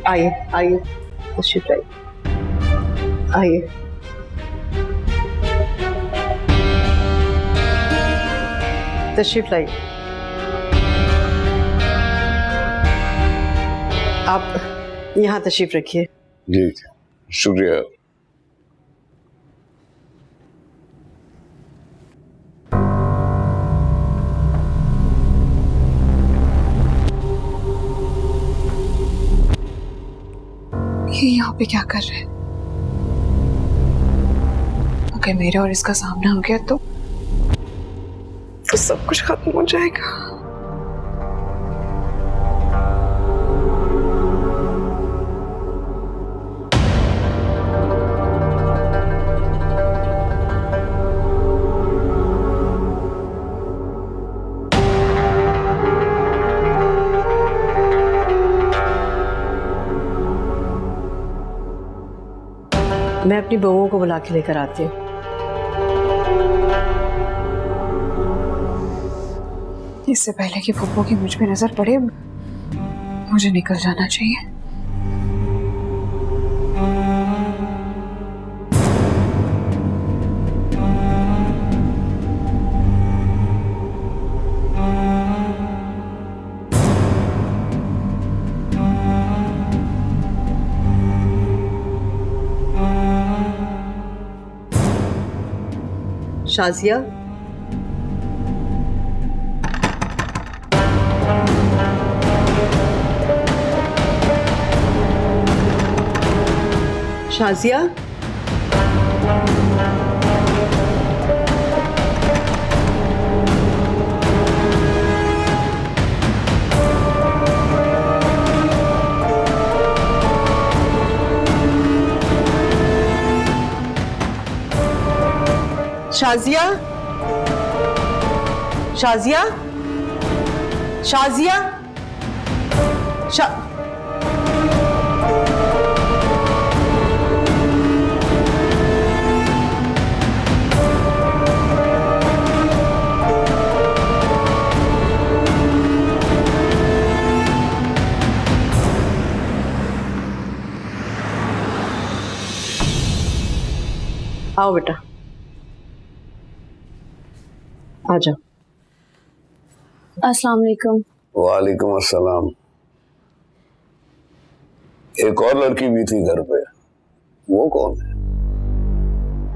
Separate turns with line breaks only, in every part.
आइए आइए, तशरीफ लाइए, आइए। तशरीफ लाइए। आप यहाँ तशरीफ रखिए।
जी शुक्रिया।
ये यहाँ पे क्या कर रहे हैं? अगर मेरा और इसका सामना हो गया तो सब कुछ खत्म हो जाएगा।
मैं अपनी बहुओं को बुला के लेकर आती हूँ।
इससे पहले कि फुप्पो की मुझ पे नजर पड़े, मुझे निकल जाना चाहिए।
शाजिया, शाजिया, शाजिया, शाजिया, शाजिया, आओ बेटा, आ जाओ।
अस्सलाम वालेकुम।
वालेकुम अस्सलाम। एक और लड़की भी थी घर पे, वो कौन है?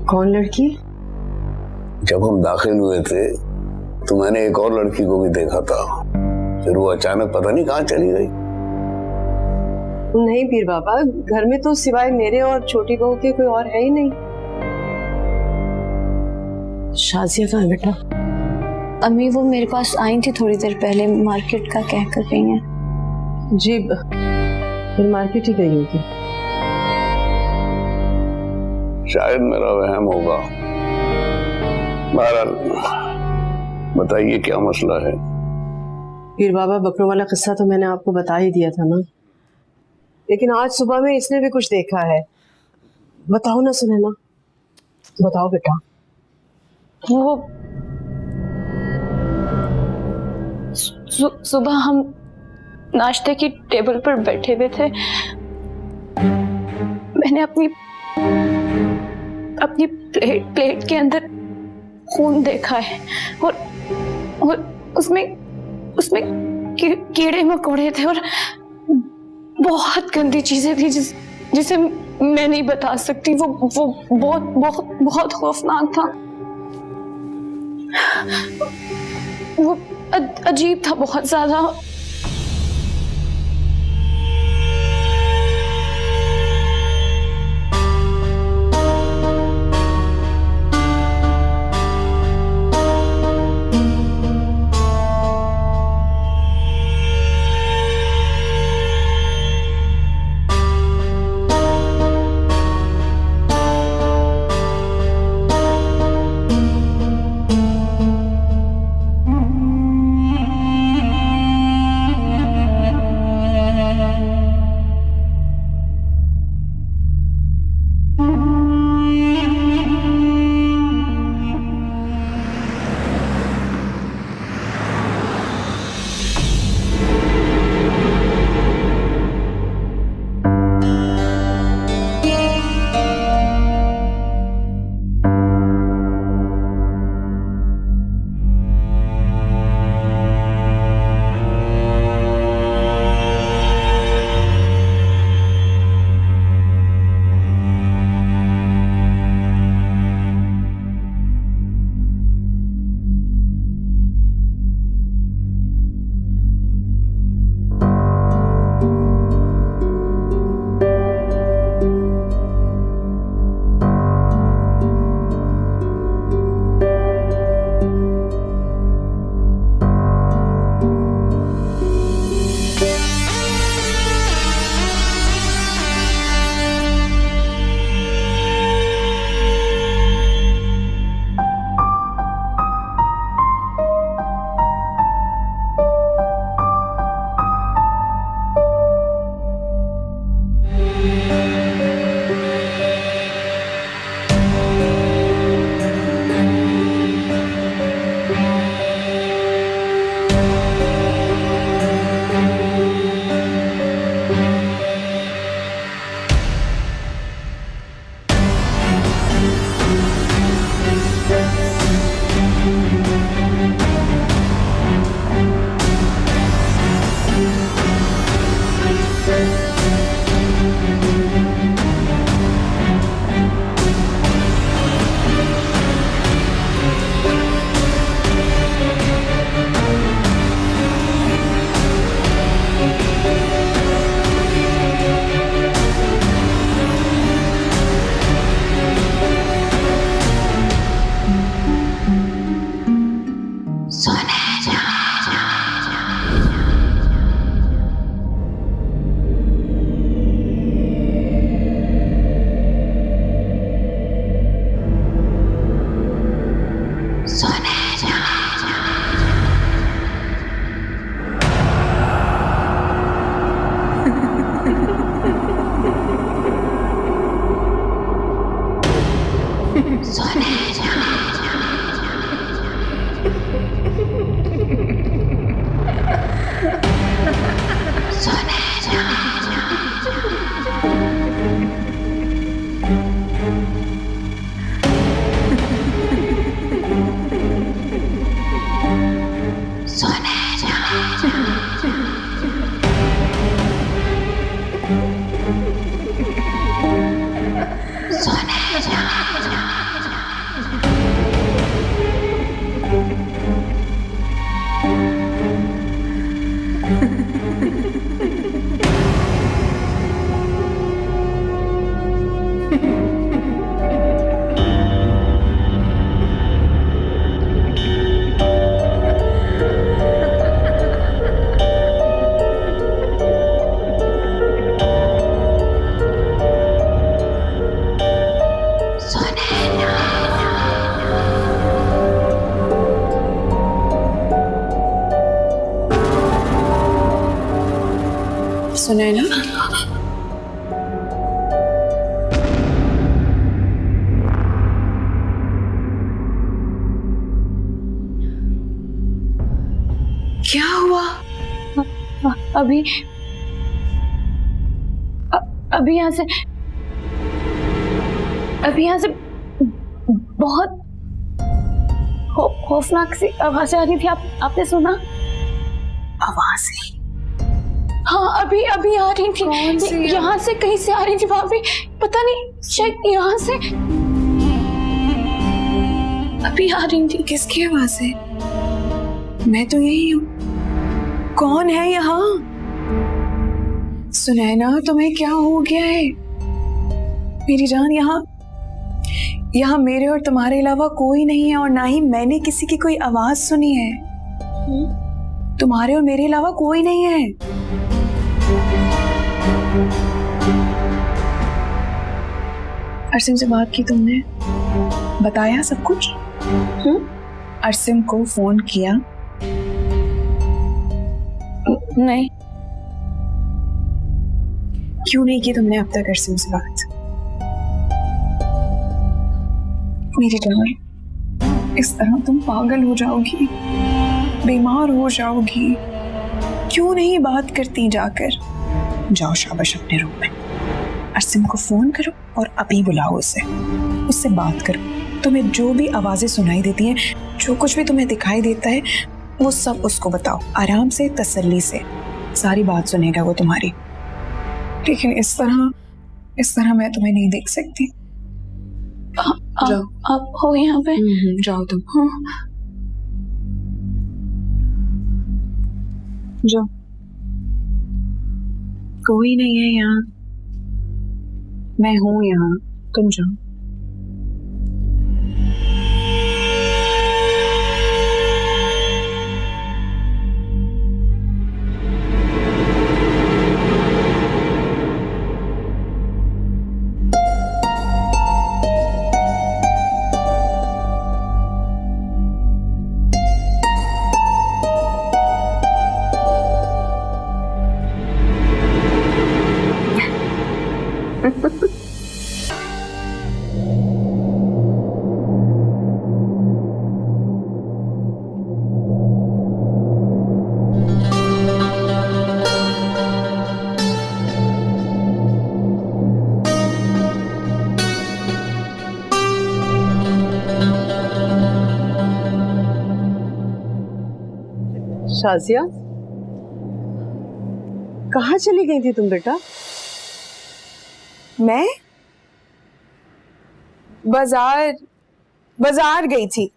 कौन लड़की?
जब हम दाखिल हुए थे तो मैंने एक और लड़की को भी देखा था, फिर वो अचानक पता नहीं कहाँ चली गई।
नहीं पीर बाबा, घर में तो सिवाय मेरे और छोटी बहू के कोई और है ही नहीं। शाजिया कहाँ है बेटा?
अम्मी वो मेरे पास आई थी थोड़ी देर पहले, मार्केट का कह कर गई हैं।
जी, फिर मार्केट ही गई होगी।
शायद मेरा वहम होगा। बहरहाल बताइए क्या मसला है?
पीर बाबा, बकरों वाला किस्सा तो मैंने आपको बता ही दिया था ना, लेकिन आज सुबह में इसने भी कुछ देखा है। बताओ ना सुनैना, बताओ बेटा।
वो सुबह हम नाश्ते की टेबल पर बैठे हुए थे, मैंने अपनी प्लेट के अंदर खून देखा है और उसमें कीड़े मकोड़े थे और बहुत गंदी चीजें थी जिसे मैं नहीं बता सकती। वो बहुत खौफनाक था। वो अजीब था बहुत ज्यादा।
सुनैना, क्या हुआ?
अभी यहाँ से बहुत खौफनाक सी आवाज आ रही थी। आपने सुना?
आवाज़ें?
हाँ, अभी आ रही थी। यहाँ से कहीं से आ रही थी भाभी, पता नहीं, शायद यहाँ से अभी आ रही थी।
किसकी आवाज है? मैं तो यही हूँ। कौन है यहाँ? सुनैना, तुम्हें क्या हो गया है? मेरी जान, यहाँ मेरे और तुम्हारे अलावा कोई नहीं है, और ना ही मैंने किसी की कोई आवाज सुनी है। तुम्हारे और मेरे अलावा कोई नहीं है। अरसिम से बात की तुमने? बताया सब कुछ? अरसिम को फोन किया?
नहीं।
क्यों नहीं की तुमने अब तक अरसिम से बात? मेरी जान, इस तरह तुम पागल हो जाओगी, बीमार हो जाओगी। क्यों नहीं बात करती जाकर? जाओ शाबाश अपने रूम में, अरसिम को फोन करो और अभी बुलाओ उसे, उससे बात करो। तुम्हें जो भी आवाजें सुनाई देती हैं, जो कुछ भी तुम्हें दिखाई देता है, वो सब उसको बताओ, आराम से, तसल्ली से। सारी बात सुनेगा वो तुम्हारी। लेकिन इस तरह मैं तुम्हें नहीं देख सकती। जाओ।
आप हो यहाँ पे?
जाओ तुम। जाओ, कोई नहीं है यहाँ, मैं हूँ यहाँ, तुम जाओ।
शाजिया, कहाँ चली गई थी तुम बेटा?
मैं बाजार गई थी,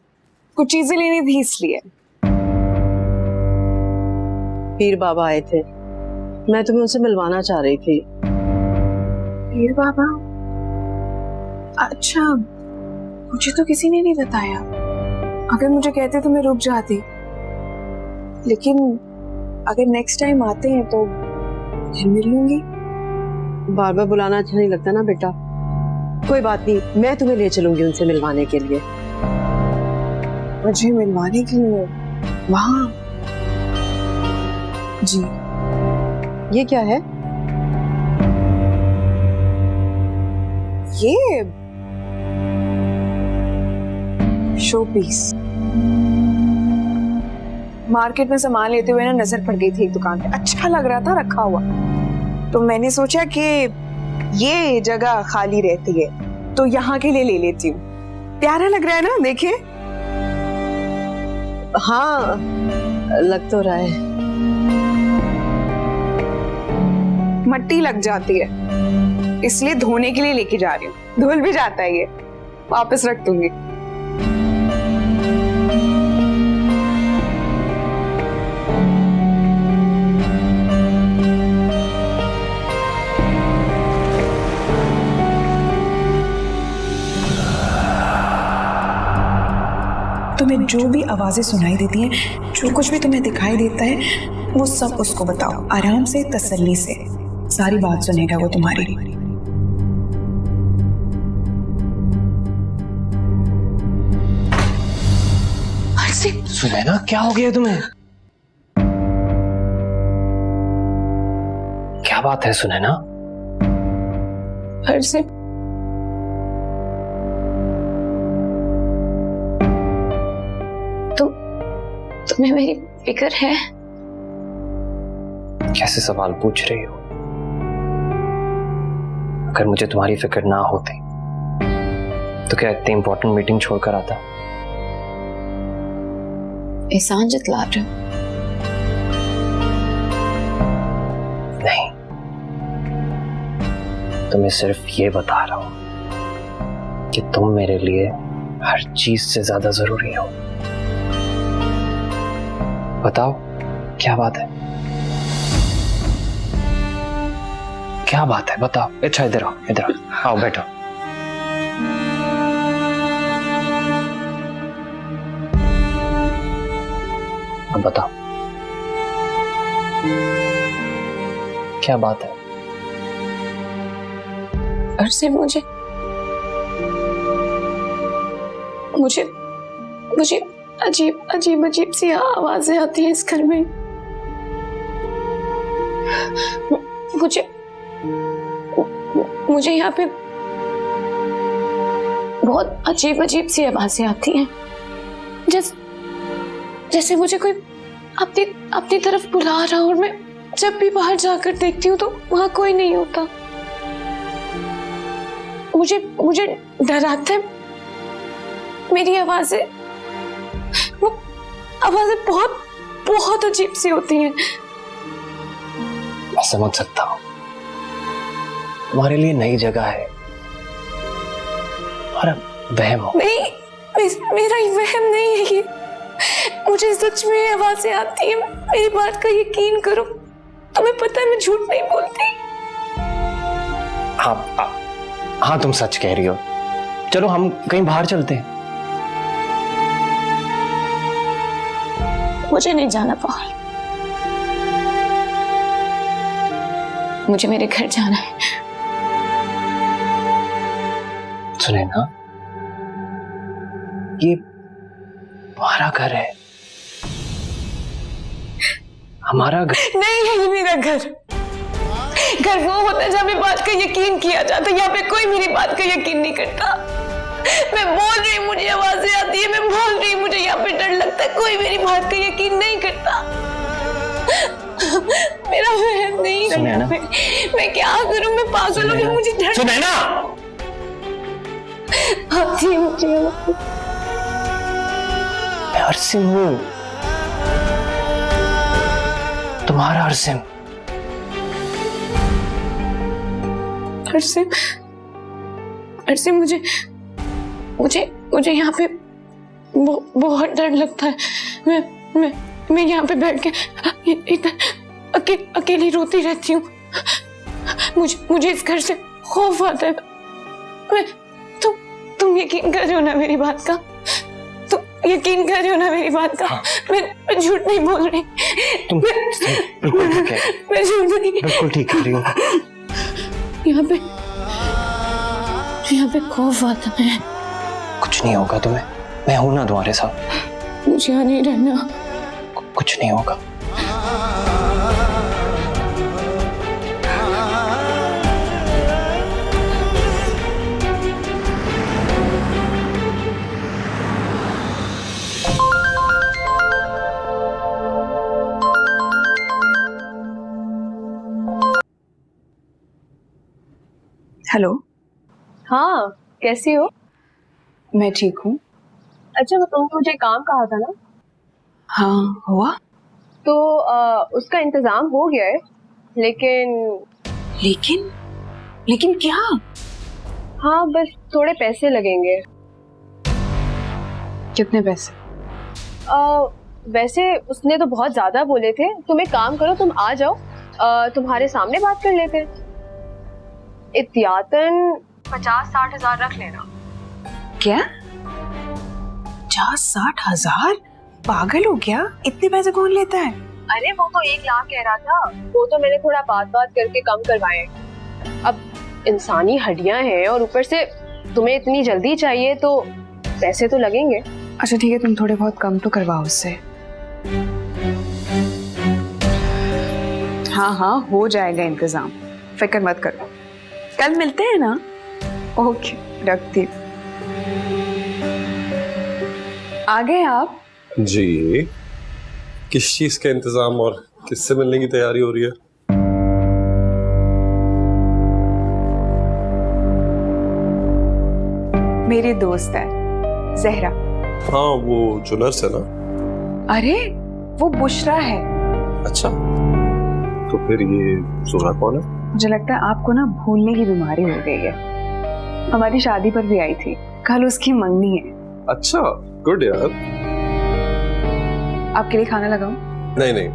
कुछ चीजें लेनी थी इसलिए।
पीर बाबा आए थे, मैं तुम्हें उनसे मिलवाना चाह रही थी।
पीर बाबा? अच्छा, मुझे तो किसी ने नहीं बताया। अगर मुझे कहते तो मैं रुक जाती, लेकिन अगर नेक्स्ट टाइम आते हैं तो फिर मिल लूंगी।
बार बार बुलाना अच्छा नहीं लगता ना बेटा। कोई बात नहीं, मैं तुम्हें ले चलूंगी उनसे मिलवाने के लिए।
मुझे मिलवाने के लिए वहां? जी।
ये क्या है?
ये शो पीस। मार्केट में सामान लेते हुए ना नजर पड़ गई थी एक दुकान पे, अच्छा लग रहा था रखा हुआ, तो मैंने सोचा कि ये जगह खाली रहती है तो यहाँ के लिए ले लेती हूँ। प्यारा लग रहा है ना, देखिए।
हाँ, लग तो रहा है।
मट्टी लग जाती है, इसलिए धोने के लिए लेके जा रही हूँ। धुल भी जाता है, ये वापस रख दूंगी। जो भी आवाजें सुनाई देती हैं, जो कुछ भी तुम्हें दिखाई देता है, वो सब उसको बताओ, आराम से, तसल्ली से। सारी बात सुनेगा वो तुम्हारी।
सुनैना, क्या हो गया तुम्हें? क्या बात है सुनैना?
हरसिम, तुम्हें मेरी फिक्र है?
कैसे सवाल पूछ रही हो? अगर मुझे तुम्हारी फिक्र ना होती तो क्या इतनी इंपॉर्टेंट मीटिंग छोड़कर आता?
एहसान जतला रहे हो?
नहीं, तुम्हें सिर्फ ये बता रहा हूं कि तुम मेरे लिए हर चीज से ज्यादा जरूरी हो। बताओ, क्या बात है? क्या बात है बताओ। अच्छा, इधर आओ, इधर आओ, आओ बैठो। अब बताओ, क्या बात है?
हरसिम, मुझे मुझे मुझे अजीब अजीब अजीब सी आवाजें आती हैं इस घर में। मुझे यहाँ पे बहुत अजीब अजीब सी आवाजें आती हैं, जैसे मुझे कोई अपनी तरफ बुला रहा हो, और मैं जब भी बाहर जाकर देखती हूँ तो वहां कोई नहीं होता। मुझे डर आता है। मेरी आवाजें बहुत बहुत अजीब सी होती हैं।
मैं समझ सकता हूँ, तुम्हारे लिए नई जगह है और वहम हो।
नहीं, मेरा ही वहम नहीं है ये। मुझे सच में आवाजें आती है। मेरी बात का यकीन करो, तुम्हें पता है मैं झूठ नहीं बोलती।
हाँ, तुम सच कह रही हो। चलो हम कहीं बाहर चलते हैं।
मुझे नहीं जाना बाहर, मुझे मेरे घर जाना है।
सुनैना, ये तुम्हारा घर है, हमारा घर
नहीं है ये मेरा घर। घर वो होता है जहाँ पे बात का यकीन किया जाता है। यहाँ पे कोई मेरी बात का यकीन नहीं करता। मैं बोल रही हूँ, मुझे आवाजें आती है, मैं बोल रही हूँ, मुझे यहाँ पे डर लगता है, कोई मेरी बात का यकीन नहीं करता। मेरा वहम नहीं है। मैं क्या करूँ? मैं पागल हो गई, मुझे डर।
सुनैना,
आती है मुझे।
मैं हरसिम हूँ, तुम्हारा हरसिम।
हरसिम, मुझे यहाँ पे बहुत डर लगता है। मैं यहाँ पे बैठ के अकेली रोती रहती हूँ। मुझे इस घर से खौफ आता है। तुम यकीन कर रहे हो ना मेरी बात का? तुम यकीन कर रहे हो ना मेरी बात का? हाँ। मैं झूठ नहीं बोल रही।
तुम बिल्कुल ठीक है।
मैं झूठ नहीं,
बिल्कुल ठीक कर रही हो। यहाँ पे खौफ आता है। कुछ नहीं होगा तुम्हें, मैं हूं ना तुम्हारे साथ।
मुझे यहाँ नहीं रहना।
कुछ नहीं होगा।
हेलो।
हाँ, कैसी हो?
मैं ठीक हूँ।
अच्छा, तो तुमने मुझे काम कहा था ना?
हाँ, हुआ?
तो उसका इंतजाम हो गया है,
लेकिन क्या?
हाँ, बस थोड़े पैसे लगेंगे।
कितने पैसे?
वैसे उसने तो बहुत ज्यादा बोले थे। तुम एक काम करो, तुम आ जाओ, तुम्हारे सामने बात कर लेते हैं। एहतियातन 50-60 हजार रख लेना।
क्या? 50-60 पागल हो गया? इतने पैसे कौन लेता है?
अरे वो तो 1 लाख कह रहा था, वो तो मैंने थोड़ा बात करके कम करवाए। अब इंसानी हड्डियां हैं और ऊपर से तुम्हें इतनी जल्दी चाहिए तो पैसे तो लगेंगे।
अच्छा ठीक है, तुम थोड़े बहुत कम तो करवाओ उससे। हाँ हाँ हो जाएगा इंतजाम, फिक्र मत करो। कल मिलते हैं ना? ओके रखती। आ गए आप?
जी, किस चीज का इंतजाम और किससे मिलने की तैयारी हो रही है?
मेरी दोस्त है जहरा।
हाँ वो जो नर्स है ना?
अरे वो बुशरा है।
अच्छा, तो फिर ये जोरा कौन है?
मुझे लगता है आपको ना भूलने की बीमारी हो गई है। हमारी शादी पर भी आई थी, कल उसकी मंगनी है।
अच्छा गुड यार।
आपके लिए खाना लगाऊं?
नहीं नहीं,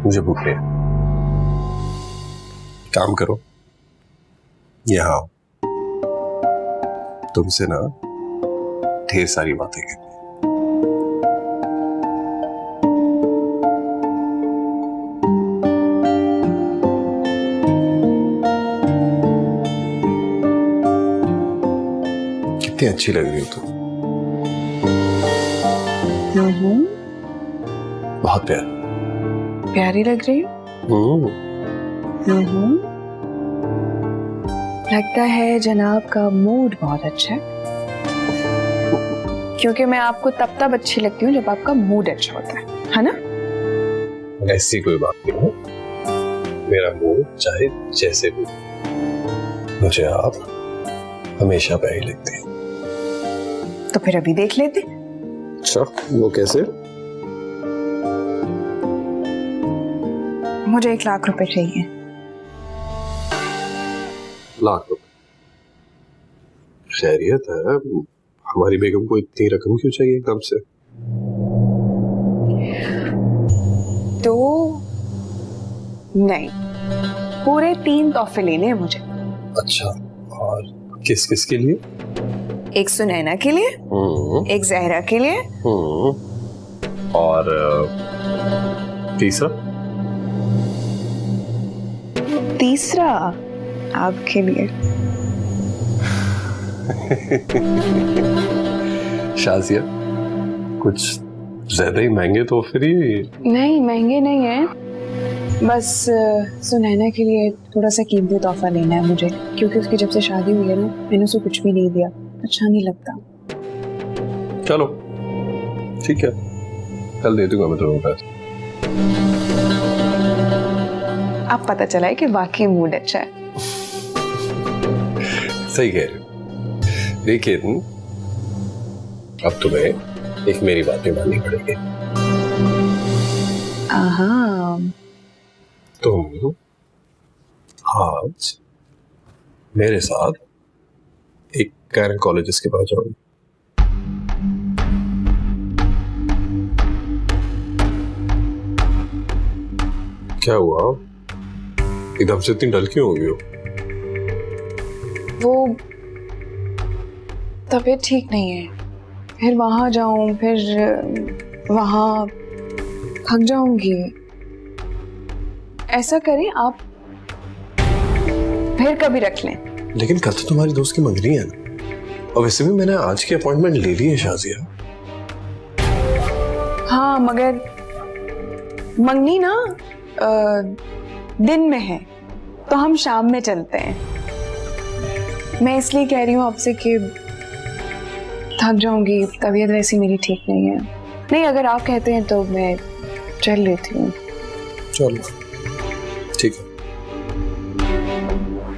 मुझे भूख नहीं है। काम करो, यहाँ आओ। तुमसे ना ढेर सारी बातें करनी। कितनी अच्छी लग रही हो तुम। बहुत
प्यारी लग रही हो। लगता है जनाब का मूड बहुत अच्छा है, क्योंकि मैं आपको तब अच्छी लगती हूँ जब आपका मूड अच्छा होता है ना?
ऐसी कोई बात नहीं है, मेरा मूड चाहे जैसे भी, मुझे आप हमेशा प्यारी लगती है।
तो फिर अभी देख लेते।
अच्छा वो कैसे?
मुझे 1 लाख रुपए चाहिए।
लाख रुपए? खैरियत है, हमारी बेगम को इतनी रकम क्यों चाहिए एकदम से?
तो नहीं, पूरे 3 तोहफे लेने हैं मुझे।
अच्छा, और किस किस के लिए?
एक सुनैना के लिए, एक जहरा के लिए,
और
तीसरा आपके लिए।
शाजिया, कुछ ज्यादा ही महंगे तो फिर ही।
नहीं महंगे नहीं है, बस सुनैना के लिए थोड़ा सा कीमती तोहफा लेना है मुझे, क्योंकि उसकी जब से शादी हुई है ना, मैंने उसे कुछ भी नहीं दिया, अच्छा नहीं लगता।
चलो ठीक है, कल दे दूंगा मैं तुम्हें पैसे।
अब पता चला है कि वाकई मूड अच्छा है।
सही कह रहे हो, लेकिन अब तुम्हें एक मेरी बात निभानी पड़ेगी। तुम आज मेरे साथ एक गायनेकोलॉजिस्ट के पास जाओगे। क्या हुआ, एकदम से इतनी डल क्यों हो गई हो?
वो तबीयत ठीक नहीं है, फिर वहां जाऊं, फिर वहां थक जाऊंगी। ऐसा करें आप फिर कभी रख लें।
लेकिन कल तो तुम्हारी दोस्त की मंगनी है ना, और वैसे भी मैंने आज की अपॉइंटमेंट ले ली है शाजिया।
हाँ मगर मंगनी ना दिन में है, तो हम शाम में चलते हैं। मैं इसलिए कह रही हूँ आपसे कि थक जाऊंगी, तबीयत वैसी मेरी ठीक नहीं है। नहीं अगर आप कहते हैं तो मैं चल लेती हूँ।
चलो ठीक है,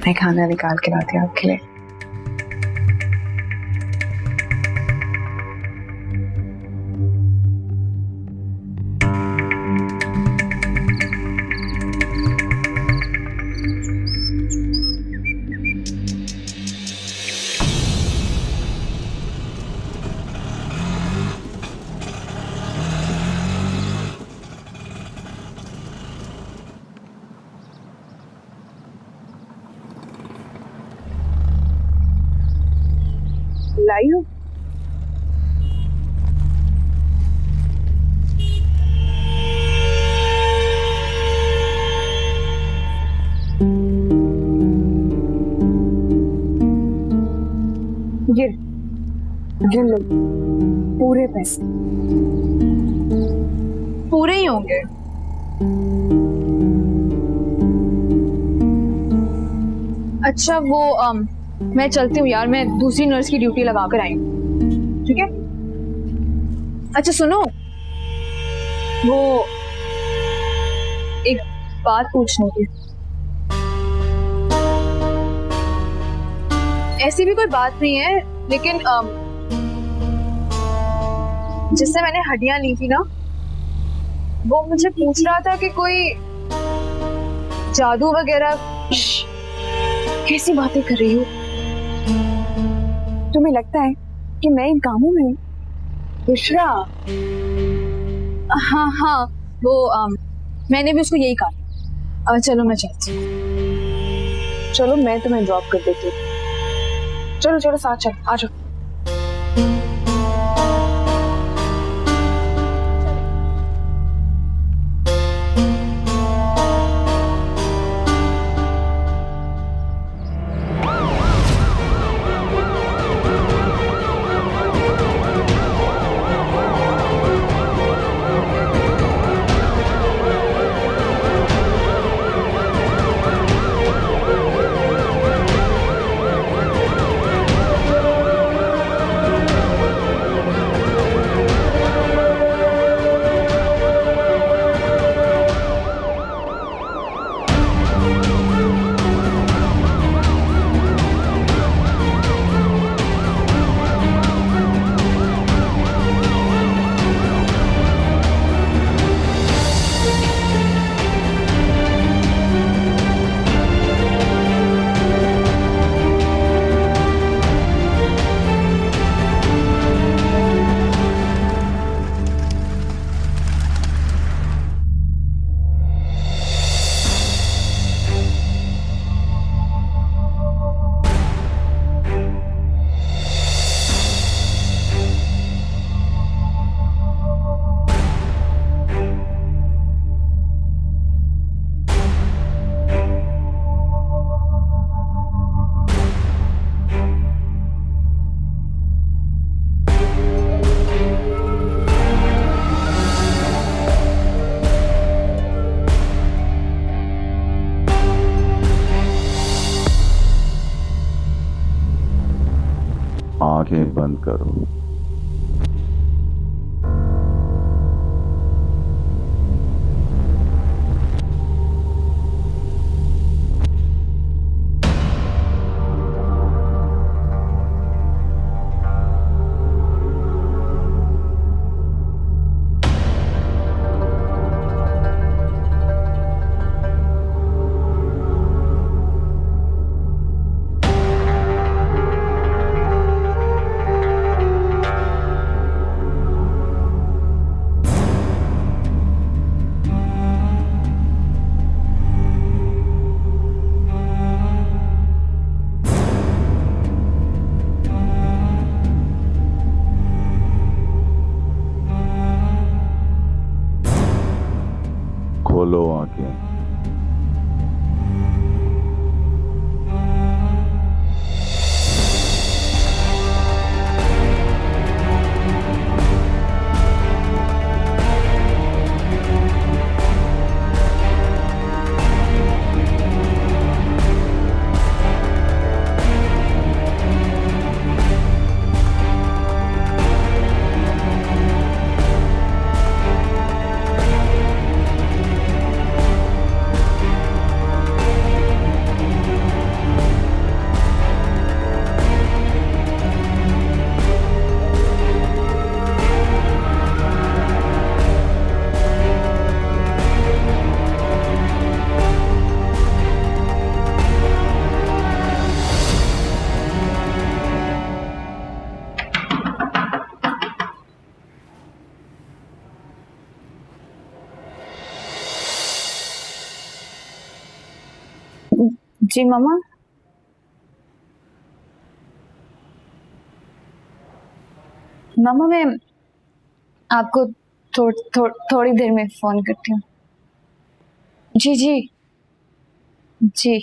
मैं खाना निकाल के लाती हूँ आपके लिए। लाई हो? ये लो, पूरे पैसे पूरे ही होंगे। अच्छा वो मैं चलती हूँ यार, मैं दूसरी नर्स की ड्यूटी लगा कर आई हूँ, ठीक है? अच्छा सुनो, वो एक बात पूछनी थी। ऐसी भी कोई बात नहीं है, लेकिन जिससे मैंने हड्डियां ली थी ना, वो मुझे पूछ रहा था कि कोई जादू वगैरह। कैसी बातें कर रही हो? तुम्हें लगता है कि मैं इन कामों में हूँ? बुशरा, हाँ हाँ, वो मैंने भी उसको यही कहा। चलो मैं चलती हूँ। चलो मैं तुम्हें ड्रॉप कर देती हूँ। चलो चलो साथ चलो, आ जाओ।
आंखें बंद करो। खोलो आंखें।
जी मामा। मामा मैं आपको थोड़ी देर में फोन करती हूँ। जी जी जी।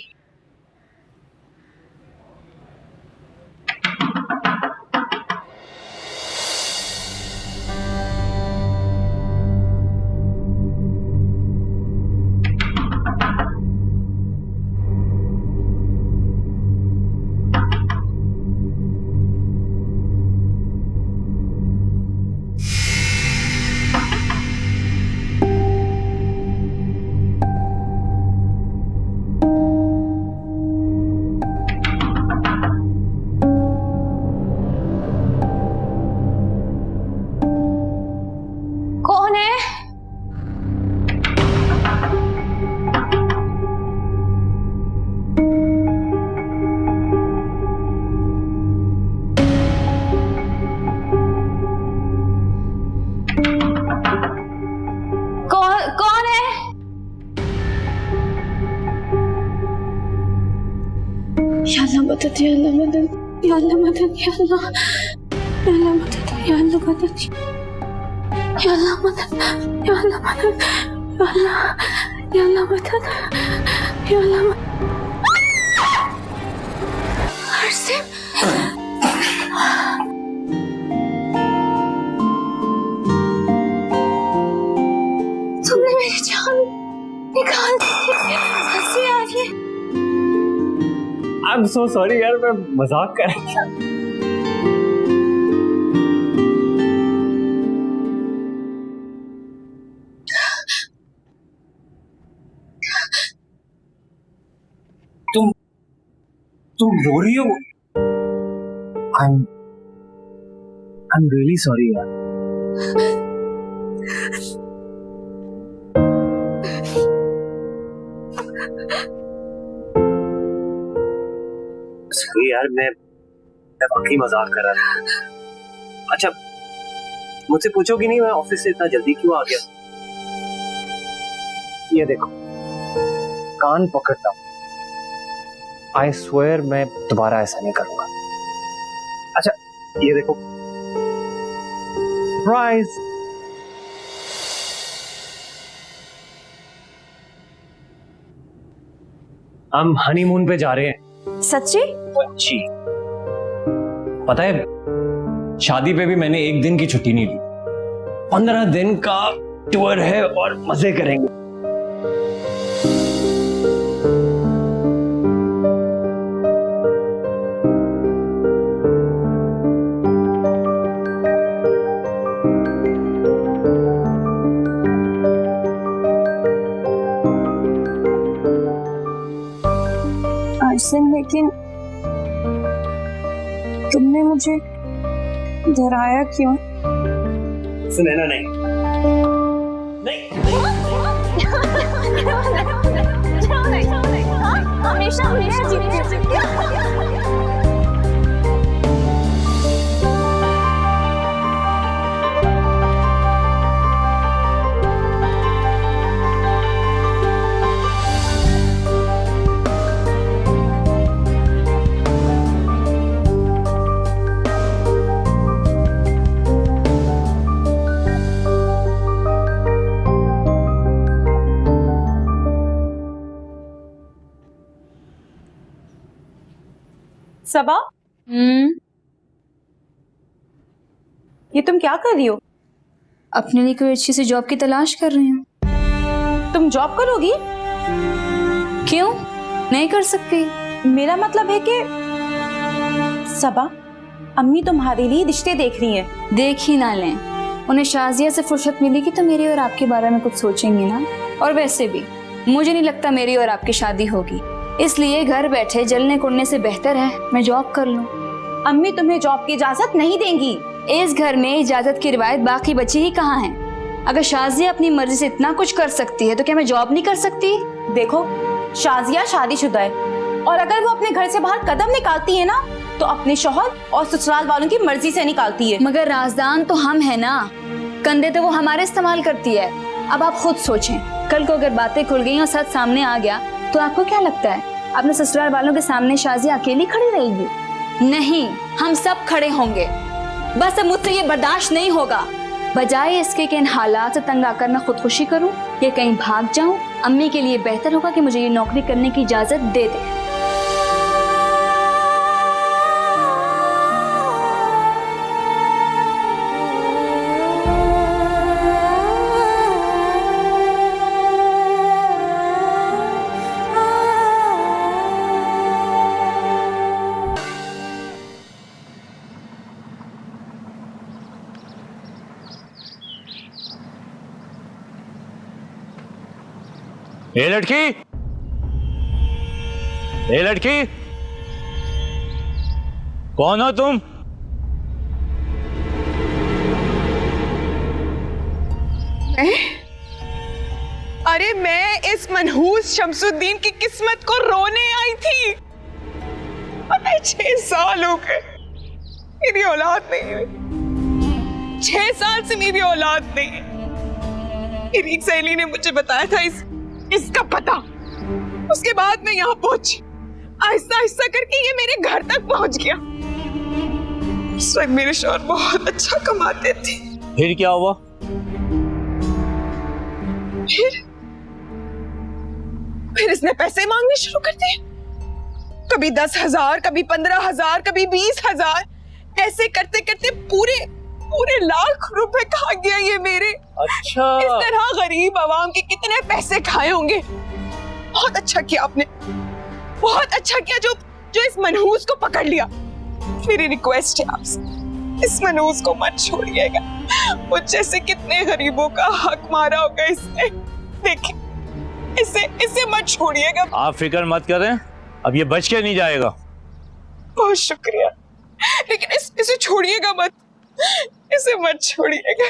या अल्लाह मदद, या अल्लाह मदद, या अल्लाह मदद, या अल्लाह, या अल्लाह मदद, या अल्लाह मदद, या अल्लाह मदद, या अल्लाह मदद, या अल्लाह, या अल्लाह मदद, या अल्लाह मदद। हर्षिम, तुमने मेरी जान निकाल दी। हंसी आ रही है।
आई एम सो सॉरी यार, मैं मजाक कर रहा था। तुम रो रही हो? आई एम रियली सॉरी यार। सॉरी यार, मैं वाकई मजाक कर रहा था। अच्छा, मुझसे पूछोगी नहीं मैं ऑफिस से इतना जल्दी क्यों आ गया? ये देखो, कान पकड़ता हूं। आई स्वेयर मैं दोबारा ऐसा नहीं करूंगा। अच्छा, ये देखो, सरप्राइज। हम हनीमून पे जा रहे हैं।
सच्ची?
सच्ची। पता है, शादी पे भी मैंने एक दिन की छुट्टी नहीं ली। 15 दिन का टूर है और मजे करेंगे।
लेकिन तुमने मुझे डराया क्यों?
सुनैना नहीं,
हमेशा हमेशा जीतती है।
सबा, ये तुम क्या कर रही हो?
अपने लिए कोई अच्छी सी जॉब की तलाश कर रही हूँ।
तुम जॉब करोगी?
क्यों नहीं कर सकती?
मेरा मतलब है कि सबा, अम्मी तुम्हारे लिए रिश्ते देख रही हैं।
देख ही ना लें, उन्हें शाजिया से फुर्सत मिलेगी तो मेरी और आपके बारे में कुछ सोचेंगी ना। और वैसे भी मुझे नहीं लगता मेरी और आपकी शादी होगी, इसलिए घर बैठे जलने कुड़ने से बेहतर है मैं जॉब कर लूं।
अम्मी तुम्हें जॉब की इजाजत नहीं देंगी।
इस घर में इजाजत की रिवायत बाकी बची ही कहाँ है? अगर शाजिया अपनी मर्जी से इतना कुछ कर सकती है तो क्या मैं जॉब नहीं कर सकती?
देखो, शाजिया शादीशुदा है और अगर वो अपने घर से बाहर कदम निकालती है ना तो अपने शौहर और ससुराल वालों की मर्जी से निकालती है।
मगर राजदान तो हम है ना, कंधे तो वो हमारे इस्तेमाल करती है। अब आप खुद सोचें, कल को अगर बातें खुल गई और सच सामने आ गया तो आपको क्या लगता है अपने ससुराल वालों के सामने शाजिया अकेली खड़ी रहेगी? नहीं, हम सब खड़े होंगे। बस अब मुझसे ये बर्दाश्त नहीं होगा। बजाय इसके कि इन हालात से तंग आकर मैं खुदकुशी करूं या कहीं भाग जाऊं, अम्मी के लिए बेहतर होगा कि मुझे ये नौकरी करने की इजाजत दे दे।
ए लड़की, ए लड़की, कौन हो तुम?
अरे मैं इस मनहूस शमसुद्दीन की किस्मत को रोने आई थी। पता है 6 साल हो गए मेरी औलाद नहीं हुई। 6 साल से मेरी औलाद नहीं है। मेरी एक सहेली ने मुझे बताया था इसका पता। उसके बाद मैं यहाँ पहुंची। आहिस्ता आहिस्ता करके ये मेरे घर तक पहुंच गया। उस वक्त मेरे शौहर बहुत अच्छा कमाते थे।
फिर क्या हुआ?
फिर इसने पैसे मांगने शुरू कर दिए। कभी 10,000, कभी 15,000, कभी 20,000, ऐसे करते करते पूरे लाख रुपए खा गया ये मेरे।
अच्छा।
इस तरह गरीब आवाम के कितने पैसे खाए होंगे। बहुत अच्छा किया आपने, बहुत अच्छा किया जो इस मनहूस को पकड़ लिया। मेरी रिक्वेस्ट है आपसे, इस मनहूस को मत छोड़िएगा। मुझ जैसे कितने गरीबों का हक मारा होगा इसने। देखिए, इसे मत छोड़िएगा।
आप फिक्र मत करें, अब ये बच के नहीं जाएगा।
बहुत शुक्रिया, लेकिन इसे छोड़िएगा मत, इसे मत छोड़िएगा।